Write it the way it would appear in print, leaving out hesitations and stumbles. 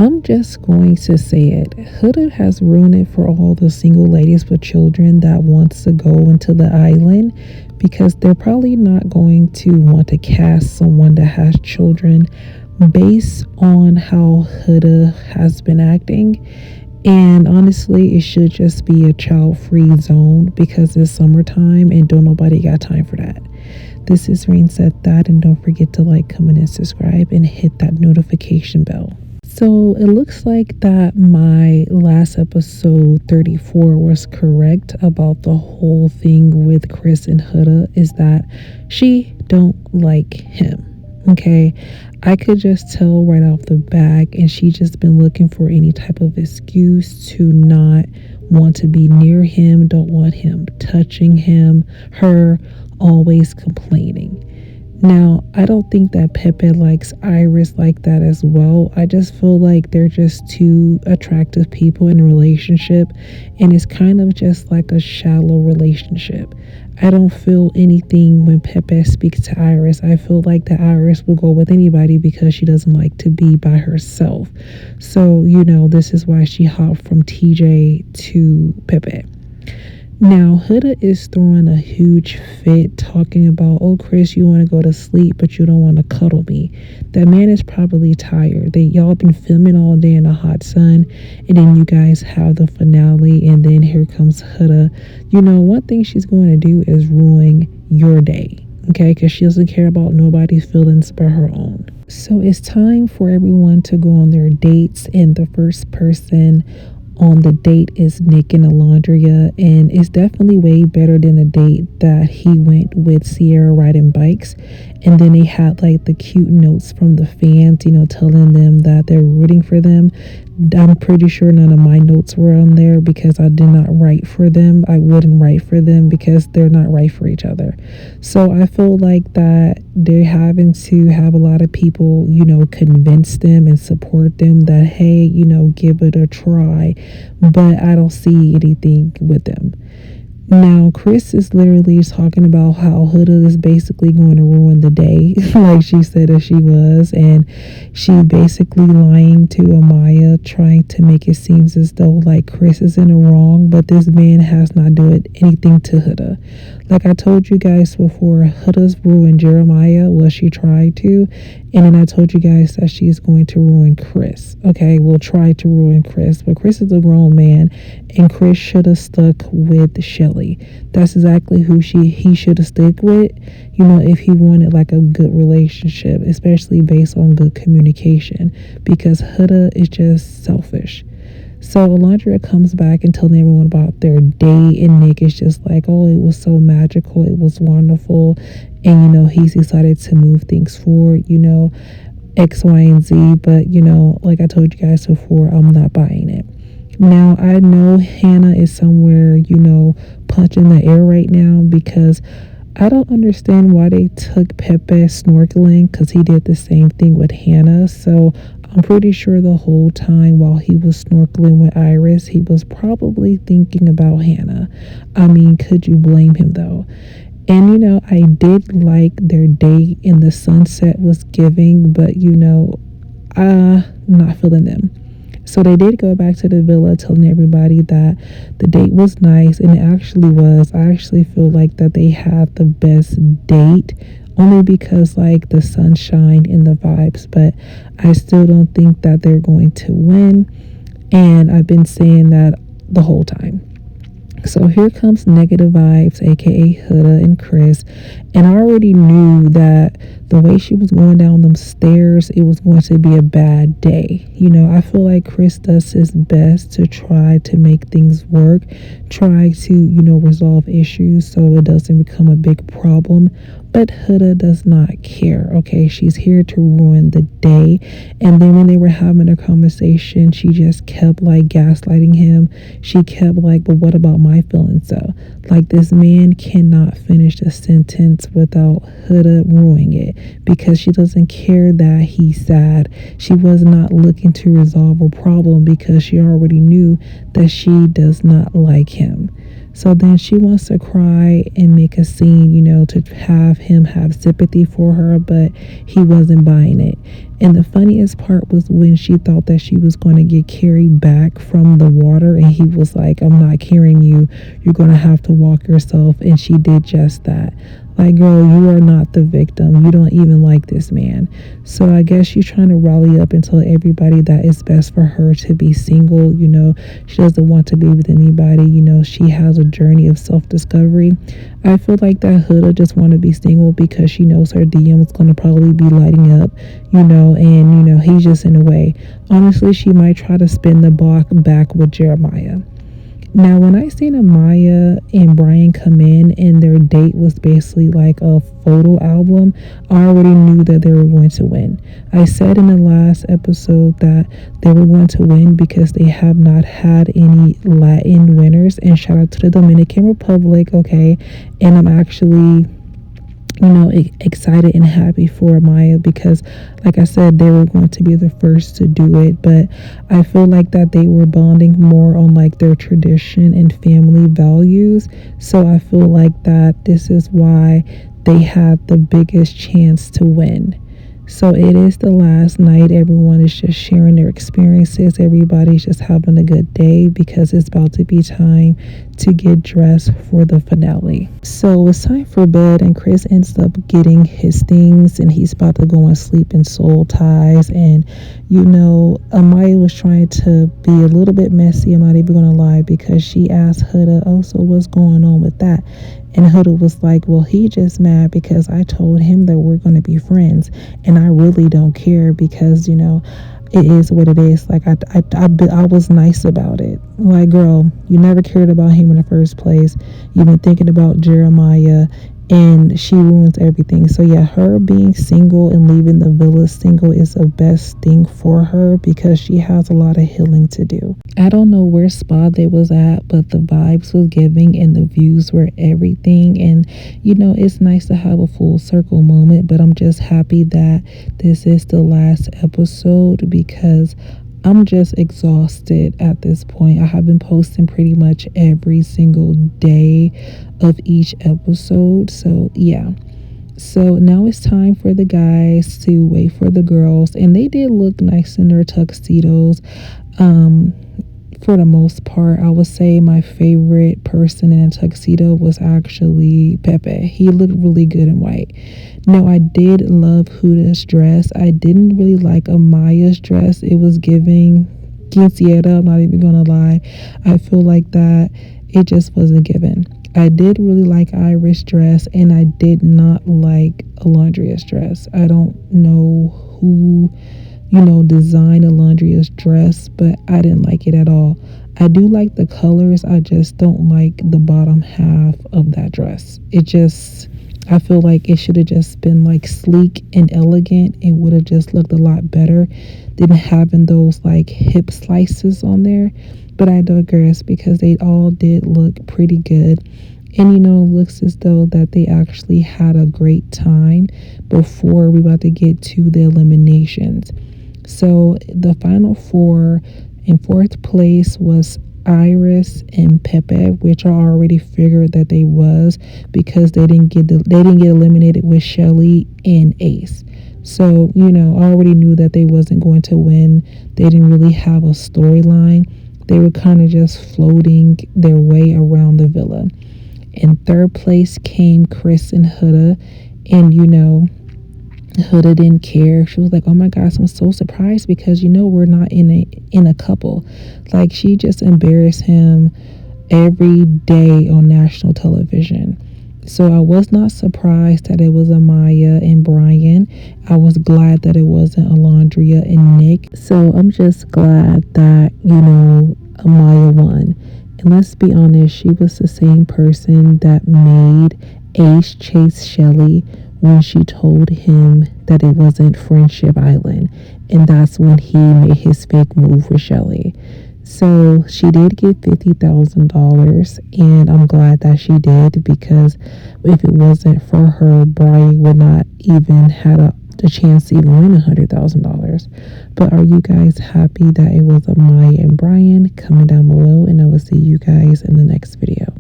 I'm just going to say it. Huda has ruined it for all the single ladies with children that wants to go into the island because they're probably not going to want to cast someone that has children based on how Huda has been acting. And honestly, it should just be a child-free zone because it's summertime and don't nobody got time for that. This is Rain Said That, and don't forget to like, comment, and subscribe and hit that notification bell. So it looks like that my last episode 34 was correct about the whole thing with Chris and Huda is that she don't like him. Okay, I could just tell right off the bat, and she just been looking for any type of excuse to not want to be near him, don't want him touching him, her always complaining. Now, I don't think that Pepe likes Iris like that as well. I just feel like they're just two attractive people in a relationship, and it's kind of just like a shallow relationship. I don't feel anything when Pepe speaks to Iris. I feel like that Iris will go with anybody because she doesn't like to be by herself. So, this is why she hopped from TJ to Pepe. Now, Huda is throwing a huge fit talking about, oh, Chris, you want to go to sleep, but you don't want to cuddle me. That man is probably tired. Y'all been filming all day in the hot sun, and then you guys have the finale, and then here comes Huda. One thing she's going to do is ruin your day, okay? Because she doesn't care about nobody's feelings but her own. So it's time for everyone to go on their dates, and the first person on the date is Nick and Alondria, and it's definitely way better than the date that he went with Sierra riding bikes. And then they had like the cute notes from the fans, telling them that they're rooting for them. I'm pretty sure none of my notes were on there because I did not write for them. I wouldn't write for them because they're not right for each other. So I feel like that they're having to have a lot of people, convince them and support them that, hey, give it a try. But I don't see anything with them. Now, Chris is literally talking about how Huda is basically going to ruin the day, like she said that she was, and she basically lying to Amaya, trying to make it seem as though like Chris is in the wrong, but this man has not done anything to Huda. Like I told you guys before, Huda's ruined Jeremiah. Well, she tried to, and then I told you guys that she's going to ruin Chris. Okay, we'll try to ruin Chris, but Chris is a grown man, and Chris should have stuck with Shelly. That's exactly who he should have stuck with, if he wanted like a good relationship, especially based on good communication, because Huda is just selfish. So Alondria comes back and telling everyone about their date, and Nick is just like, oh, it was so magical, it was wonderful, and he's excited to move things forward, X, Y, and Z, but like I told you guys before, I'm not buying it. Now, I know Hannah is somewhere, punching the air right now because I don't understand why they took Pepe snorkeling because he did the same thing with Hannah. So I'm pretty sure the whole time while he was snorkeling with Iris, he was probably thinking about Hannah. I mean, could you blame him though? And I did like their date and the sunset was giving, but not feeling them. So they did go back to the villa telling everybody that the date was nice, and it actually was. I actually feel like that they had the best date only because like the sunshine and the vibes, but I still don't think that they're going to win, and I've been saying that the whole time. So here comes Negative Vibes, aka Huda and Chris, and I already knew that the way she was going down them stairs, it was going to be a bad day. I feel like Chris does his best to try to make things work, try to, resolve issues so it doesn't become a big problem. But Huda does not care, okay? She's here to ruin the day. And then when they were having a conversation, she just kept like gaslighting him. She kept like, but what about my feelings though? Like this man cannot finish a sentence without Huda ruining it because she doesn't care that he's sad. She was not looking to resolve a problem because she already knew that she does not like him. So then she wants to cry and make a scene, to have him have sympathy for her, but he wasn't buying it. And the funniest part was when she thought that she was going to get carried back from the water, and he was like, I'm not carrying you. You're going to have to walk yourself. And she did just that. Like, girl, you are not the victim. You don't even like this man. So I guess she's trying to rally up and tell everybody that it's best for her to be single. She doesn't want to be with anybody. She has a journey of self-discovery. I feel like that Huda just want to be single because she knows her DM is going to probably be lighting up, and, he's just in the way. Honestly, she might try to spin the block back with Jeremiah. Now, when I seen Amaya and Brian come in and their date was basically like a photo album, I already knew that they were going to win. I said in the last episode that they were going to win because they have not had any Latin winners. And shout out to the Dominican Republic, okay? And I'm actually excited and happy for Amaya because, like I said, they were going to be the first to do it. But I feel like that they were bonding more on like their tradition and family values. So I feel like that this is why they had the biggest chance to win. So it is the last night. Everyone is just sharing their experiences. Everybody's just having a good day because it's about to be time to get dressed for the finale. So it's time for bed, and Chris ends up getting his things and he's about to go and sleep in soul ties. And Amaya was trying to be a little bit messy, I'm not even gonna lie, because she asked Huda, oh, so what's going on with that? And Huda was like, well, he just mad because I told him that we're going to be friends. And I really don't care because, it is what it is. Like, I was nice about it. Like, girl, you never cared about him in the first place. You've been thinking about Jeremiah, and she ruins everything. So yeah, her being single and leaving the villa single is the best thing for her because she has a lot of healing to do. I don't know where spa they was at, but the vibes was giving and the views were everything. And it's nice to have a full circle moment, but I'm just happy that this is the last episode because I'm just exhausted at this point. I have been posting pretty much every single day of each episode. So yeah. So now it's time for the guys to wait for the girls. And they did look nice in their tuxedos. For the most part, I would say my favorite person in a tuxedo was actually Pepe. He looked really good in white. Now, I did love Huda's dress. I didn't really like Amaya's dress. It was giving quinceañera, I'm not even gonna lie. I feel like that it just wasn't given. I did really like Iris' dress, and I did not like Alondria's dress. I don't know who designed Alondria's dress, but I didn't like it at all. I do like the colors. I just don't like the bottom half of that dress. I feel like it should have just been like sleek and elegant. It would have just looked a lot better than having those like hip slices on there. But I digress because they all did look pretty good. And looks as though that they actually had a great time before we about to get to the eliminations. So the final four, in fourth place was Iris and Pepe, which I already figured that they was because they didn't get eliminated with Shelly and Ace. So I already knew that they wasn't going to win. They didn't really have a storyline. They were kind of just floating their way around the villa. In third place came Chris and Huda, and Huda didn't care. She was like, oh my gosh, I'm so surprised because we're not in a couple. Like, she just embarrassed him every day on national television. So I was not surprised that it was Amaya and Brian. I was glad that it wasn't Alondria and Nick. So I'm just glad that Amaya won. And let's be honest, she was the same person that made Ace chase Shelly when she told him that it wasn't Friendship Island. And that's when he made his fake move with Shelly. So she did get $50,000, and I'm glad that she did because if it wasn't for her, Brian would not even had the chance to even win $100,000. But are you guys happy that it was Amaya and Brian? Comment down below, and I will see you guys in the next video.